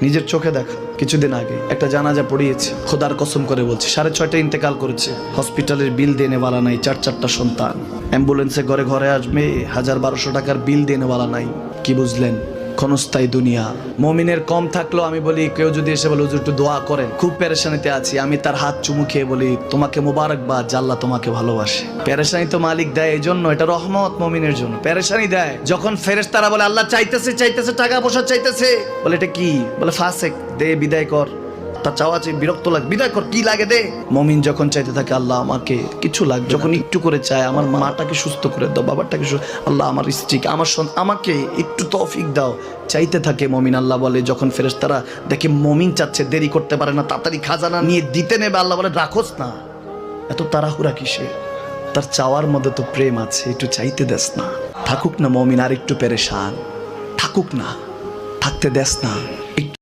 নিজের চোখে দেখা কিছুদিন আগে একটা জানাজা পড়িয়েছে, খোদার কসম করে বলছে 6:30 ইন্তেকাল করেছে। হসপিটালের বিল দেনেওয়ালা নাই, 4 সন্তান, অ্যাম্বুলেন্সে ঘরে ঘরে আসবে, 1000-1200 টাকার বিল দেনেওয়ালা নাই। কি বুঝলেন? ক্ষণস্থায়ী দুনিয়া। মুমিনের কম থাকলেও আমি বলি, কেউ যদি এসে বলে হুজুর একটু দোয়া করেন, খুব পেরেশানিতে আছি, আমি তার হাত চুমু খেয়ে বলি তোমাকে মোবারকবাদ, আল্লাহ তোমাকে ভালোবাসে। পেরেশানি তো মালিক দেয়, এই জন্য এটা রহমত মুমিনের জন্য। পেরেশানি দেয় যখন ফেরেশতারা বলে আল্লাহ চাইতেছে টাকা পয়সা চাইতেছে, বলে এটা কি? বলে ফাসেক, দে বিদায় কর। তার চাওয়া চেয়ে বিরক্ত লাগে, বিদায় কর, কি লাগে দে। মুমিন যখন চাইতে থাকে আল্লাহ আমাকে কিছু লাগবে, যখন একটু করে চায় আমার মাটাকে সুস্থ করে দাও, বাবাটাকে আল্লাহ আমার স্ত্রীকে, আমার আমাকে একটু তৌফিক দাও, চাইতে থাকে মুমিন। আল্লাহ বলে যখন ফেরেশতারা দেখে মুমিন চাচ্ছে, দেরি করতে পারে না, তাড়াতাড়ি খাজানা নিয়ে দিতে নেবে, আল্লাহ বলে রাখোস না, এত তাড়াহুড়া কিসে? তার চাওয়ার মধ্যে তো প্রেম আছে, একটু চাইতে দেস না। থাকুক না মুমিন আর একটু পেরেশান, থাকুক না, থাকতে দেস না।